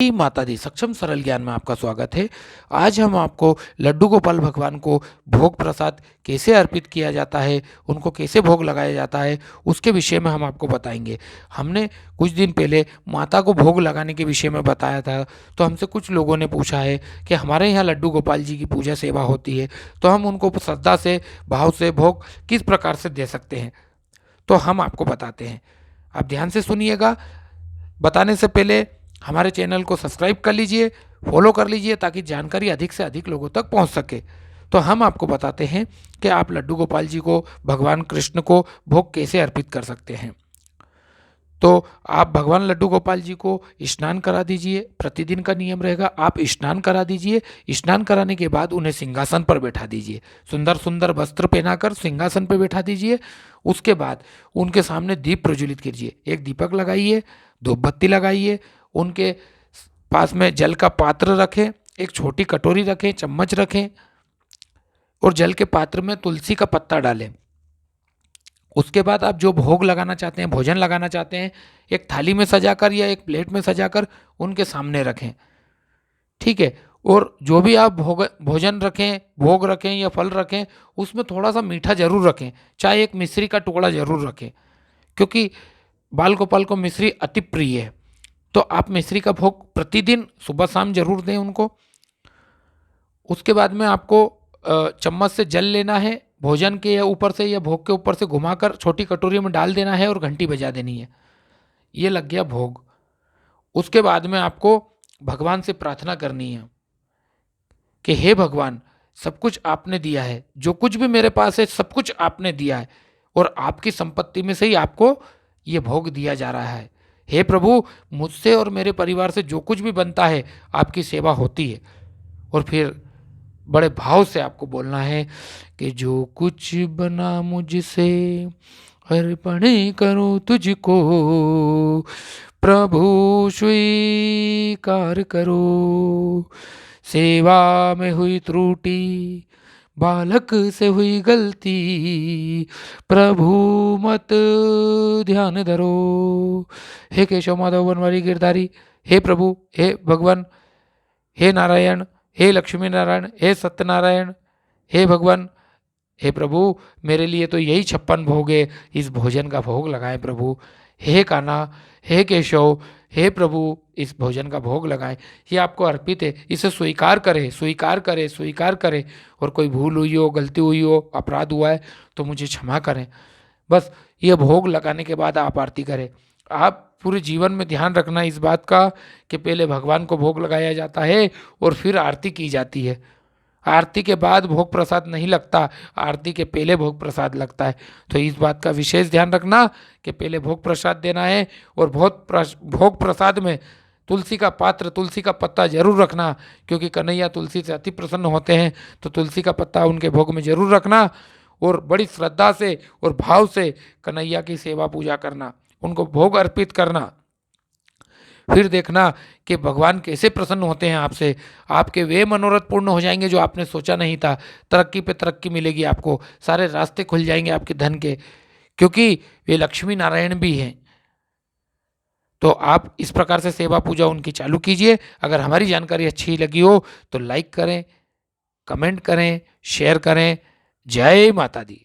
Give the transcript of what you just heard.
माता दी सक्षम सरल ज्ञान में आपका स्वागत है। आज हम आपको लड्डू गोपाल भगवान को भोग प्रसाद कैसे अर्पित किया जाता है, उनको कैसे भोग लगाया जाता है, उसके विषय में हम आपको बताएंगे। हमने कुछ दिन पहले माता को भोग लगाने के विषय में बताया था, तो हमसे कुछ लोगों ने पूछा है कि हमारे यहाँ लड्डू गोपाल जी की पूजा सेवा होती है, तो हम उनको श्रद्धा से, भाव से भोग किस प्रकार से दे सकते हैं। तो हम आपको बताते हैं, आप ध्यान से सुनिएगा। बताने से पहले हमारे चैनल को सब्सक्राइब कर लीजिए, फॉलो कर लीजिए, ताकि जानकारी अधिक से अधिक लोगों तक पहुंच सके। तो हम आपको बताते हैं कि आप लड्डू गोपाल जी को, भगवान कृष्ण को भोग कैसे अर्पित कर सकते हैं। तो आप भगवान लड्डू गोपाल जी को स्नान करा दीजिए। प्रतिदिन का नियम रहेगा, आप स्नान करा दीजिए। स्नान कराने के बाद उन्हें सिंहासन पर बैठा दीजिए। सुंदर सुंदर वस्त्र पहनाकर सिंहासन पर बैठा दीजिए। उसके बाद उनके सामने दीप प्रज्वलित कीजिए। एक दीपक लगाइए, धूप बत्ती लगाइए। उनके पास में जल का पात्र रखें, एक छोटी कटोरी रखें, चम्मच रखें और जल के पात्र में तुलसी का पत्ता डालें। उसके बाद आप जो भोग लगाना चाहते हैं, भोजन लगाना चाहते हैं, एक थाली में सजाकर या एक प्लेट में सजाकर उनके सामने रखें। ठीक है। और जो भी आप भोजन रखें, भोग रखें या फल रखें, उसमें थोड़ा सा मीठा जरूर रखें। चाहे एक मिश्री का टुकड़ा जरूर रखें, क्योंकि बाल गोपाल को मिश्री अति प्रिय है। तो आप मिश्री का भोग प्रतिदिन सुबह शाम जरूर दें उनको। उसके बाद में आपको चम्मच से जल लेना है, भोजन के ऊपर से या भोग के ऊपर से घुमाकर छोटी कटोरी में डाल देना है और घंटी बजा देनी है। ये लग गया भोग। उसके बाद में आपको भगवान से प्रार्थना करनी है कि हे भगवान, सब कुछ आपने दिया है, जो कुछ भी मेरे पास है सब कुछ आपने दिया है, और आपकी संपत्ति में से ही आपको ये भोग दिया जा रहा है। हे प्रभु, मुझसे और मेरे परिवार से जो कुछ भी बनता है आपकी सेवा होती है। और फिर बड़े भाव से आपको बोलना है कि जो कुछ बना मुझसे अर्पण करो तुझको, प्रभु स्वीकार करो। सेवा में हुई त्रुटि, बालक से हुई गलती, प्रभु मत ध्यान धरो। हे केशव माधव बनवारी गिरधारी, हे प्रभु, हे भगवान, हे नारायण, हे लक्ष्मी नारायण, हे सत्यनारायण, हे भगवान, हे प्रभु, मेरे लिए तो यही 56 भोग है, इस भोजन का भोग लगाएं प्रभु। हे कान्हा, हे केशव, हे प्रभु, इस भोजन का भोग लगाएं। ये आपको अर्पित है, इसे स्वीकार करें, स्वीकार करें, स्वीकार करें। और कोई भूल हुई हो, गलती हुई हो, अपराध हुआ है तो मुझे क्षमा करें। बस ये भोग लगाने के बाद आप आरती करें। आप पूरे जीवन में ध्यान रखना इस बात का कि पहले भगवान को भोग लगाया जाता है और फिर आरती की जाती है। आरती के बाद भोग प्रसाद नहीं लगता, आरती के पहले भोग प्रसाद लगता है। तो इस बात का विशेष ध्यान रखना कि पहले भोग प्रसाद देना है। और भोग प्रसाद में तुलसी का पात्र, तुलसी का पत्ता जरूर रखना, क्योंकि कन्हैया तुलसी से अति प्रसन्न होते हैं। तो तुलसी का पत्ता उनके भोग में जरूर रखना और बड़ी श्रद्धा से और भाव से कन्हैया की सेवा पूजा करना, उनको भोग अर्पित करना। फिर देखना कि भगवान कैसे प्रसन्न होते हैं आपसे। आपके वे मनोरथ पूर्ण हो जाएंगे जो आपने सोचा नहीं था। तरक्की पे तरक्की मिलेगी आपको, सारे रास्ते खुल जाएंगे आपके धन के, क्योंकि वे लक्ष्मी नारायण भी हैं। तो आप इस प्रकार से सेवा पूजा उनकी चालू कीजिए। अगर हमारी जानकारी अच्छी लगी हो तो लाइक करें, कमेंट करें, शेयर करें। जय माता दी।